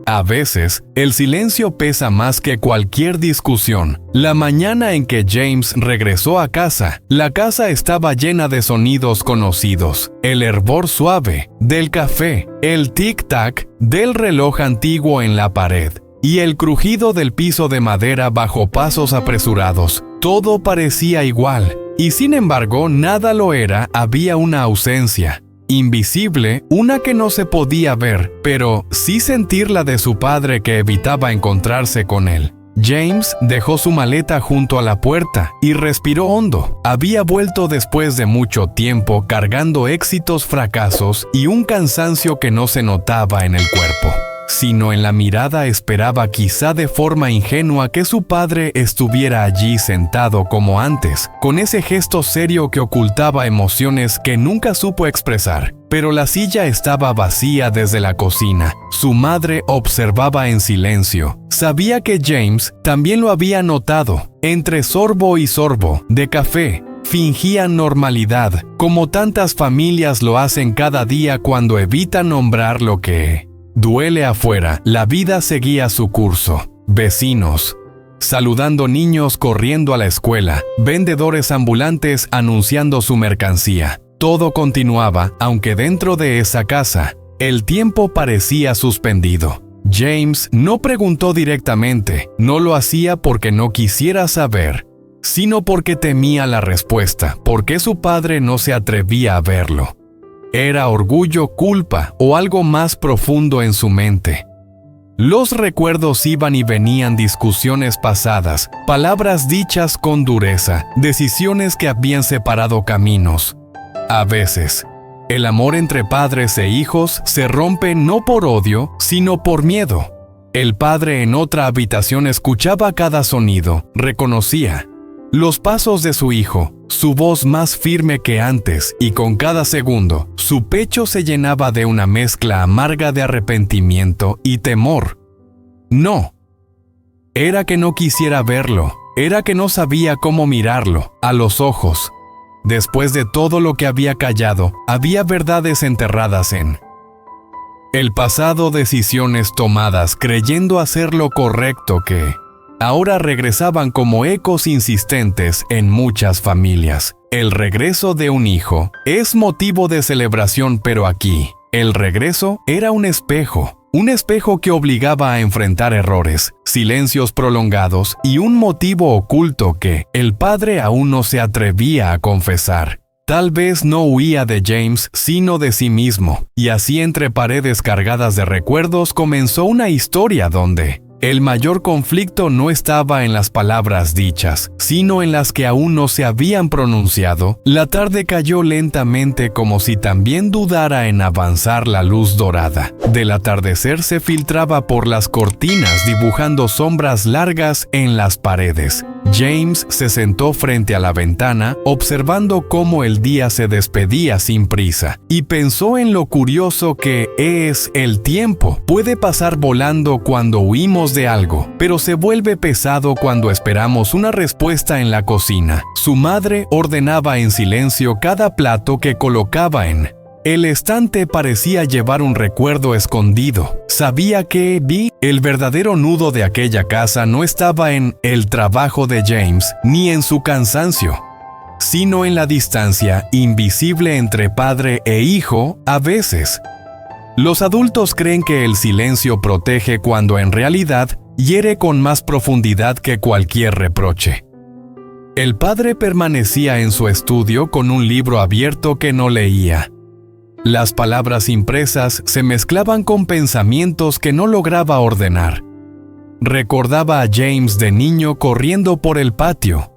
A veces, el silencio pesa más que cualquier discusión. La mañana en que James regresó a casa, la casa estaba llena de sonidos conocidos. El hervor suave del café, el tic-tac del reloj antiguo en la pared y el crujido del piso de madera bajo pasos apresurados. Todo parecía igual, y sin embargo nada lo era. Había una ausencia. Invisible, una que no se podía ver, pero sí sentirla de su padre que evitaba encontrarse con él. James dejó su maleta junto a la puerta y respiró hondo. Había vuelto después de mucho tiempo cargando éxitos, fracasos y un cansancio que no se notaba en el cuerpo, sino en la mirada. Esperaba, quizá de forma ingenua, que su padre estuviera allí sentado como antes, con ese gesto serio que ocultaba emociones que nunca supo expresar. Pero la silla estaba vacía desde la cocina. Su madre observaba en silencio. Sabía que James también lo había notado. Entre sorbo y sorbo de café, fingía normalidad, como tantas familias lo hacen cada día cuando evitan nombrar lo que duele afuera. La vida seguía su curso. Vecinos saludando, niños corriendo a la escuela, vendedores ambulantes anunciando su mercancía. Todo continuaba, aunque dentro de esa casa, el tiempo parecía suspendido. James no preguntó directamente. No lo hacía porque no quisiera saber, sino porque temía la respuesta, porque su padre no se atrevía a verlo. Era orgullo, culpa o algo más profundo en su mente. Los recuerdos iban y venían, discusiones pasadas, palabras dichas con dureza, decisiones que habían separado caminos. A veces, el amor entre padres e hijos se rompe no por odio, sino por miedo. El padre en otra habitación escuchaba cada sonido, reconocía los pasos de su hijo, su voz más firme que antes, y con cada segundo, su pecho se llenaba de una mezcla amarga de arrepentimiento y temor. No. Era que no quisiera verlo, era que no sabía cómo mirarlo a los ojos. Después de todo lo que había callado, había verdades enterradas en el pasado, decisiones tomadas creyendo hacer lo correcto que ahora regresaban como ecos insistentes en muchas familias. El regreso de un hijo es motivo de celebración, pero aquí, el regreso era un espejo que obligaba a enfrentar errores, silencios prolongados y un motivo oculto que el padre aún no se atrevía a confesar. Tal vez no huía de James, sino de sí mismo, y así, entre paredes cargadas de recuerdos, comenzó una historia donde el mayor conflicto no estaba en las palabras dichas, sino en las que aún no se habían pronunciado. La tarde cayó lentamente, como si también dudara en avanzar. La luz dorada del atardecer se filtraba por las cortinas, dibujando sombras largas en las paredes. James se sentó frente a la ventana, observando cómo el día se despedía sin prisa, y pensó en lo curioso que es el tiempo. Puede pasar volando cuando huimos de algo, pero se vuelve pesado cuando esperamos una respuesta en la cocina. Su madre ordenaba en silencio cada plato que colocaba en el estante. Parecía llevar un recuerdo escondido. Sabía que el verdadero nudo de aquella casa no estaba en el trabajo de James, ni en su cansancio, sino en la distancia invisible entre padre e hijo. A veces, los adultos creen que el silencio protege cuando en realidad hiere con más profundidad que cualquier reproche. El padre permanecía en su estudio con un libro abierto que no leía. Las palabras impresas se mezclaban con pensamientos que no lograba ordenar. Recordaba a James de niño corriendo por el patio,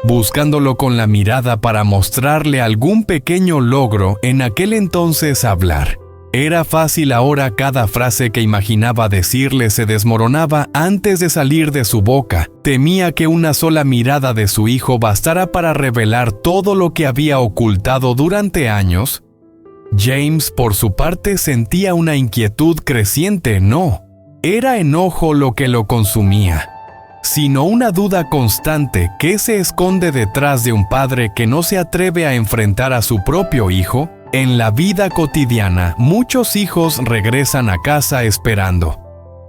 buscándolo con la mirada para mostrarle algún pequeño logro. En aquel entonces hablar era fácil, ahora cada frase que imaginaba decirle se desmoronaba antes de salir de su boca. Temía que una sola mirada de su hijo bastara para revelar todo lo que había ocultado durante años. James, por su parte, sentía una inquietud creciente. No era enojo lo que lo consumía, sino una duda constante que se esconde detrás de un padre que no se atreve a enfrentar a su propio hijo. En la vida cotidiana, muchos hijos regresan a casa esperando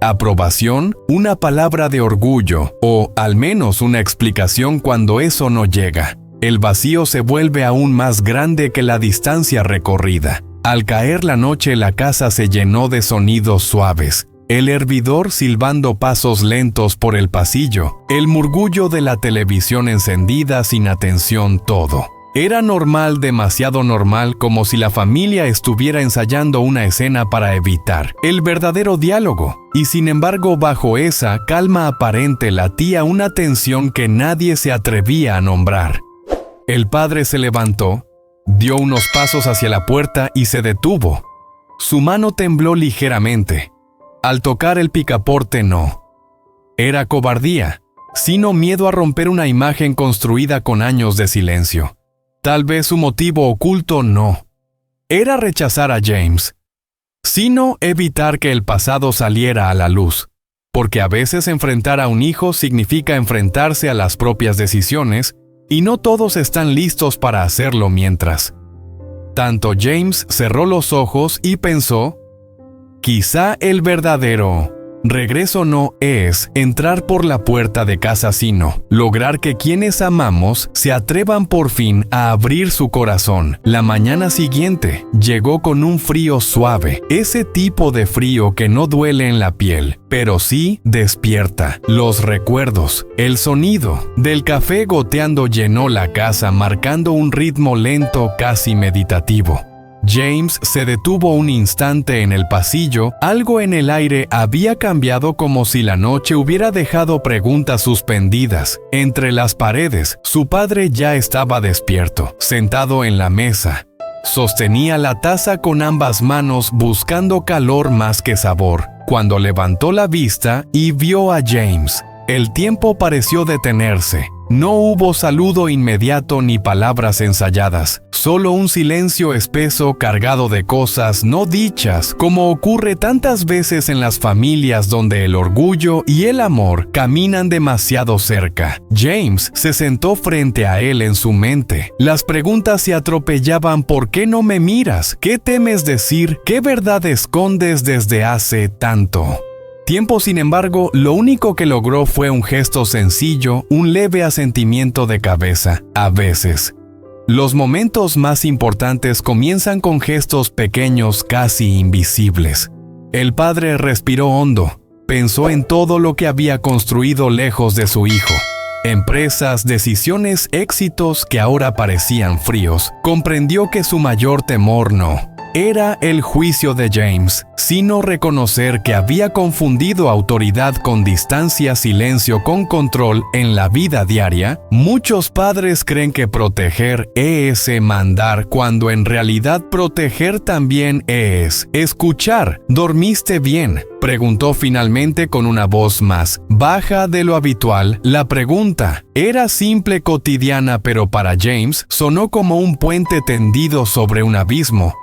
aprobación, una palabra de orgullo o, al menos, una explicación cuando eso no llega. El vacío se vuelve aún más grande que la distancia recorrida. Al caer la noche, la casa se llenó de sonidos suaves. El hervidor silbando pasos lentos por el pasillo, el murmullo de la televisión encendida sin atención, todo. Era normal, demasiado normal, como si la familia estuviera ensayando una escena para evitar el verdadero diálogo. Y sin embargo, bajo esa calma aparente latía una tensión que nadie se atrevía a nombrar. El padre se levantó, dio unos pasos hacia la puerta y se detuvo. Su mano tembló ligeramente. Al tocar el picaporte no. Era cobardía, sino miedo a romper una imagen construida con años de silencio. Tal vez su motivo oculto no era rechazar a James, sino evitar que el pasado saliera a la luz, porque a veces enfrentar a un hijo significa enfrentarse a las propias decisiones, y no todos están listos para hacerlo mientras. Tanto James cerró los ojos y pensó, quizá el verdadero regreso no es entrar por la puerta de casa, sino lograr que quienes amamos se atrevan por fin a abrir su corazón. La mañana siguiente llegó con un frío suave, ese tipo de frío que no duele en la piel, pero sí despierta. Los recuerdos, el sonido del café goteando llenó la casa, marcando un ritmo lento, casi meditativo. James se detuvo un instante en el pasillo. Algo en el aire había cambiado, como si la noche hubiera dejado preguntas suspendidas. Entre las paredes, su padre ya estaba despierto, sentado en la mesa. Sostenía la taza con ambas manos, buscando calor más que sabor. Cuando levantó la vista y vio a James, el tiempo pareció detenerse. No hubo saludo inmediato ni palabras ensayadas, solo un silencio espeso cargado de cosas no dichas, como ocurre tantas veces en las familias donde el orgullo y el amor caminan demasiado cerca. James se sentó frente a él. En su mente las preguntas se atropellaban. ¿Por qué no me miras? ¿Qué temes decir? ¿Qué verdad escondes desde hace tanto tiempo? Sin embargo, lo único que logró fue un gesto sencillo, un leve asentimiento de cabeza. A veces, los momentos más importantes comienzan con gestos pequeños, casi invisibles. El padre respiró hondo, pensó en todo lo que había construido lejos de su hijo. Empresas, decisiones, éxitos que ahora parecían fríos. Comprendió que su mayor temor no era el juicio de James, sino reconocer que había confundido autoridad con distancia, silencio con control. En la vida diaria, muchos padres creen que proteger es mandar, cuando en realidad proteger también es escuchar. ¿Dormiste bien?, preguntó finalmente con una voz más baja de lo habitual. La pregunta era simple, cotidiana, pero para James sonó como un puente tendido sobre un abismo.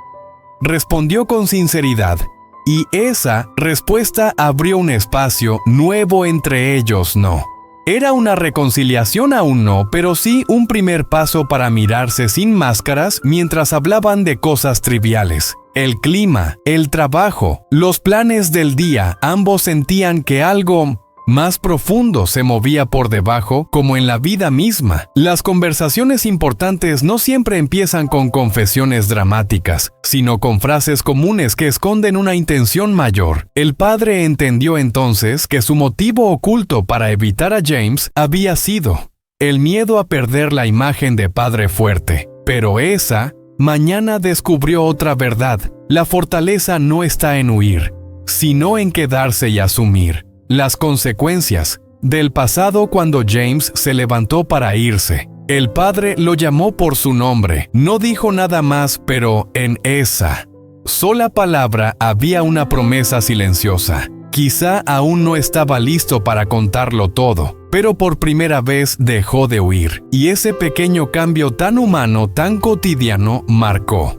Respondió con sinceridad, y esa respuesta abrió un espacio nuevo entre ellos. No era una reconciliación, aún no, pero sí un primer paso para mirarse sin máscaras mientras hablaban de cosas triviales. El clima, el trabajo, los planes del día. Ambos sentían que algo más profundo se movía por debajo, como en la vida misma. Las conversaciones importantes no siempre empiezan con confesiones dramáticas, sino con frases comunes que esconden una intención mayor. El padre entendió entonces que su motivo oculto para evitar a James había sido el miedo a perder la imagen de padre fuerte. Pero esa mañana descubrió otra verdad. La fortaleza no está en huir, sino en quedarse y asumir las consecuencias del pasado. Cuando James se levantó para irse, el padre lo llamó por su nombre. No dijo nada más, pero en esa sola palabra había una promesa silenciosa. Quizá aún no estaba listo para contarlo todo, pero por primera vez dejó de huir. Y ese pequeño cambio tan humano, tan cotidiano, marcó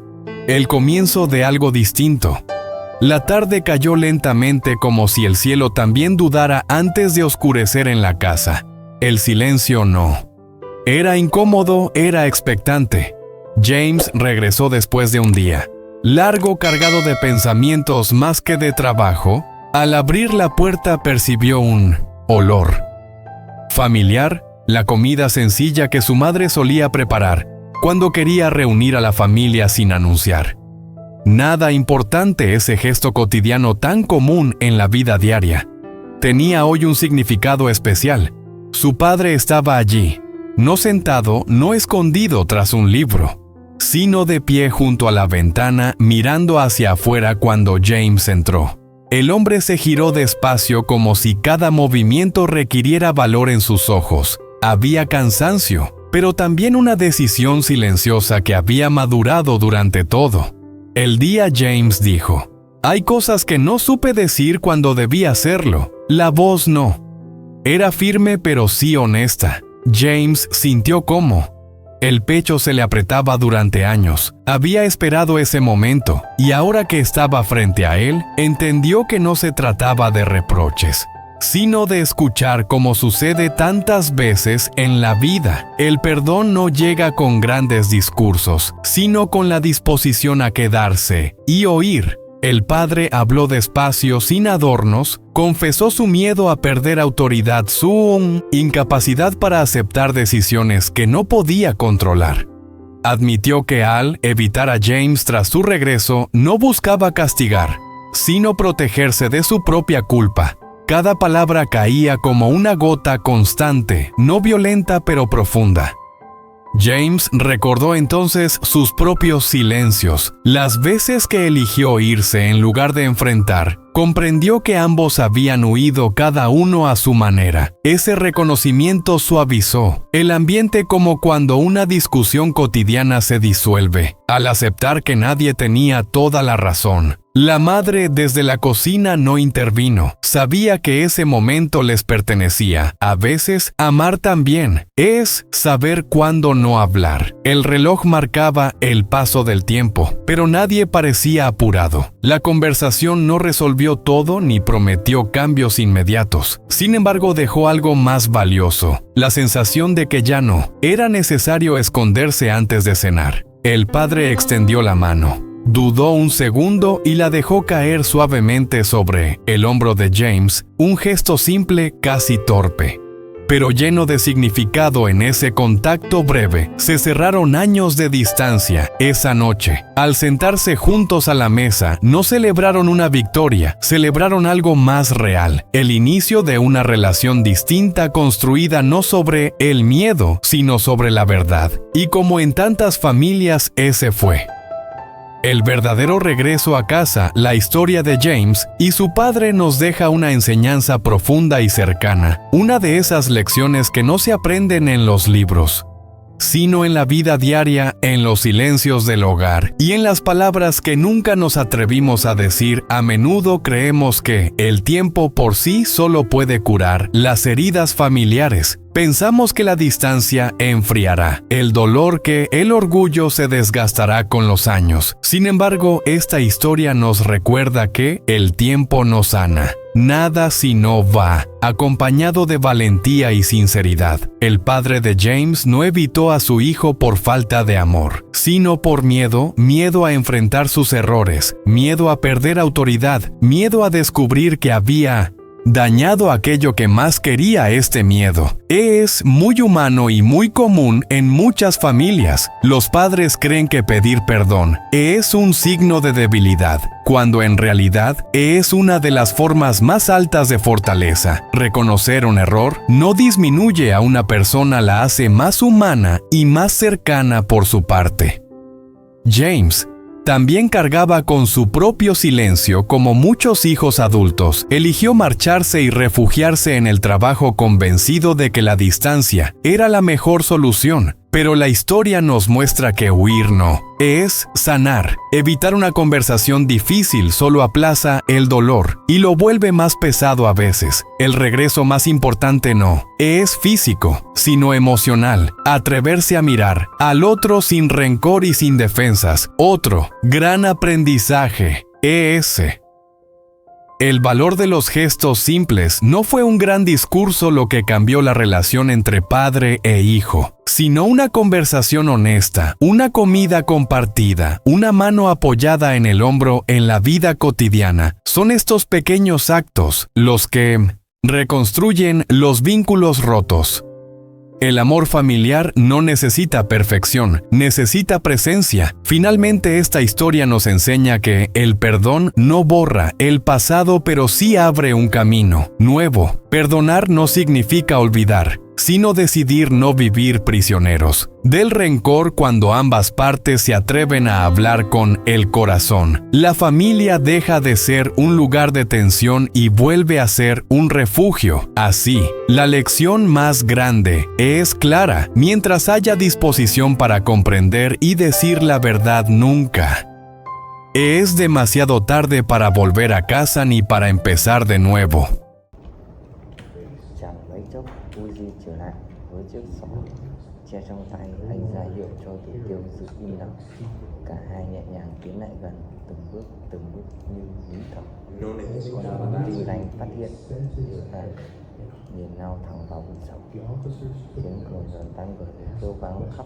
el comienzo de algo distinto. La tarde cayó lentamente, como si el cielo también dudara antes de oscurecer en la casa. El silencio no era incómodo, era expectante. James regresó después de un día largo, cargado de pensamientos más que de trabajo. Al abrir la puerta percibió un olor familiar, la comida sencilla que su madre solía preparar cuando quería reunir a la familia sin anunciar. Nada importante, ese gesto cotidiano tan común en la vida diaria tenía hoy un significado especial. Su padre estaba allí, no sentado, no escondido tras un libro, sino de pie junto a la ventana mirando hacia afuera cuando James entró. El hombre se giró despacio como si cada movimiento requiriera valor en sus ojos. Había cansancio, pero también una decisión silenciosa que había madurado durante todo el día. James dijo: «Hay cosas que no supe decir cuando debía hacerlo». La voz no era firme, pero sí honesta. James sintió cómo el pecho se le apretaba durante años. Había esperado ese momento, y ahora que estaba frente a él, entendió que no se trataba de reproches, sino de escuchar, como sucede tantas veces en la vida. El perdón no llega con grandes discursos, sino con la disposición a quedarse y oír. El padre habló despacio, sin adornos, confesó su miedo a perder autoridad, su incapacidad para aceptar decisiones que no podía controlar. Admitió que al evitar a James tras su regreso, no buscaba castigar, sino protegerse de su propia culpa. Cada palabra caía como una gota constante, no violenta pero profunda. James recordó entonces sus propios silencios, las veces que eligió irse en lugar de enfrentar. Comprendió que ambos habían huido, cada uno a su manera. Ese reconocimiento suavizó el ambiente, como cuando una discusión cotidiana se disuelve al aceptar que nadie tenía toda la razón. La madre desde la cocina no intervino. Sabía que ese momento les pertenecía. A veces, amar también es saber cuándo no hablar. El reloj marcaba el paso del tiempo, pero nadie parecía apurado. La conversación no resolvió todo ni prometió cambios inmediatos. Sin embargo, dejó algo más valioso: la sensación de que ya no era necesario esconderse antes de cenar. El padre extendió la mano. Dudó un segundo y la dejó caer suavemente sobre el hombro de James, un gesto simple, casi torpe, pero lleno de significado. En ese contacto breve se cerraron años de distancia. Esa noche, al sentarse juntos a la mesa, no celebraron una victoria, celebraron algo más real, el inicio de una relación distinta, construida no sobre el miedo, sino sobre la verdad. Y como en tantas familias, ese fue el verdadero regreso a casa. La historia de James y su padre nos deja una enseñanza profunda y cercana, una de esas lecciones que no se aprenden en los libros, sino en la vida diaria, en los silencios del hogar y en las palabras que nunca nos atrevimos a decir. A menudo creemos que el tiempo por sí solo puede curar las heridas familiares. Pensamos que la distancia enfriará el dolor, que el orgullo se desgastará con los años. Sin embargo, esta historia nos recuerda que el tiempo no sana nada si no va acompañado de valentía y sinceridad. El padre de James no evitó a su hijo por falta de amor, sino por miedo a enfrentar sus errores, miedo a perder autoridad, miedo a descubrir que había dañado aquello que más quería. Este miedo es muy humano y muy común en muchas familias. Los padres creen que pedir perdón es un signo de debilidad, cuando en realidad es una de las formas más altas de fortaleza. Reconocer un error no disminuye a una persona, la hace más humana y más cercana por su parte. James también cargaba con su propio silencio. Como muchos hijos adultos, eligió marcharse y refugiarse en el trabajo, convencido de que la distancia era la mejor solución. Pero la historia nos muestra que huir no es sanar. Evitar una conversación difícil solo aplaza el dolor y lo vuelve más pesado a veces. El regreso más importante no es físico, sino emocional. Atreverse a mirar al otro sin rencor y sin defensas. Otro gran aprendizaje es El valor de los gestos simples no fue un gran discurso lo que cambió la relación entre padre e hijo, sino una conversación honesta, una comida compartida, una mano apoyada en el hombro en la vida cotidiana. Son estos pequeños actos los que reconstruyen los vínculos rotos. El amor familiar no necesita perfección, necesita presencia. Finalmente, esta historia nos enseña que el perdón no borra el pasado, pero sí abre un camino nuevo. Perdonar no significa olvidar, sino decidir no vivir prisioneros del rencor. Cuando ambas partes se atreven a hablar con el corazón, la familia deja de ser un lugar de tensión y vuelve a ser un refugio. Así, la lección más grande es clara: mientras haya disposición para comprender y decir la verdad, nunca es demasiado tarde para volver a casa ni para empezar de nuevo. Chẳng mấy chốc Uzi trở lại với chiếc xỏ che trong tay, anh ra hiệu cho Tử Tiêu giữ im lặng. Cả hai nhẹ nhàng tiến lại gần, từng bước như nín thở. Còn Tư Lành phát hiện và nhìn nhau thẳng vào vực sâu. Tiếng cười dần tan vỡ, kêu vang khắp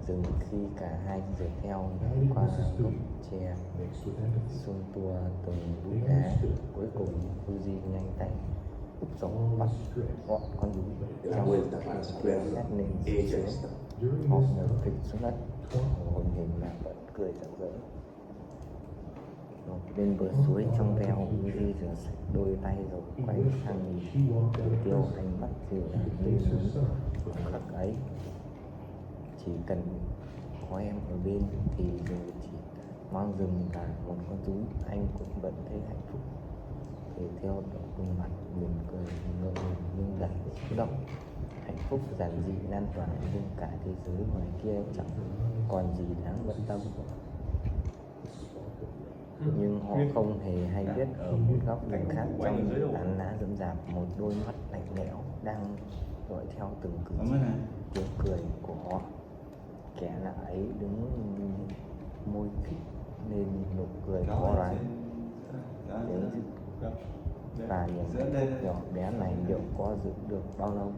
rừng khi cả hai rời theo qua gốc tre xuyên tua từng núi đá. Cuối cùng Uzi nhanh tay úp sống bắt gọn con rú trong nét lên xuống. Họ ngồi phịch xuống đất, hồn hình mà vẫn cười rạng rỡ. Bên bờ suối trong veo, Uzi rửa sạch đôi tay rồi quay sang nhìn Tử Tiêu, ánh mắt dịu dàng tươi mới. Khoảnh khắc ấy, chỉ cần có em ở bên thì dù chỉ mang rừng cả một con rú, anh cũng vẫn thấy hạnh phúc. Thì theo khuôn mặt mỉm cười ngượng ngùng nhưng đầy xúc động. Hạnh phúc giản dị lan tỏa nhưng cả thế giới ngoài kia chẳng còn gì đáng bận tâm. Nhưng họ không hề hay biết, ở một góc rừng khác trong những tán lá rậm rạp, một đôi mắt lạnh lẽo đang dõi theo từng cử chỉ, tiếng cười của họ. Kẻ lạ ấy đứng môi khít nên nụ cười khó đoán. Và những nhỏ bé này liệu có giữ được bao lâu?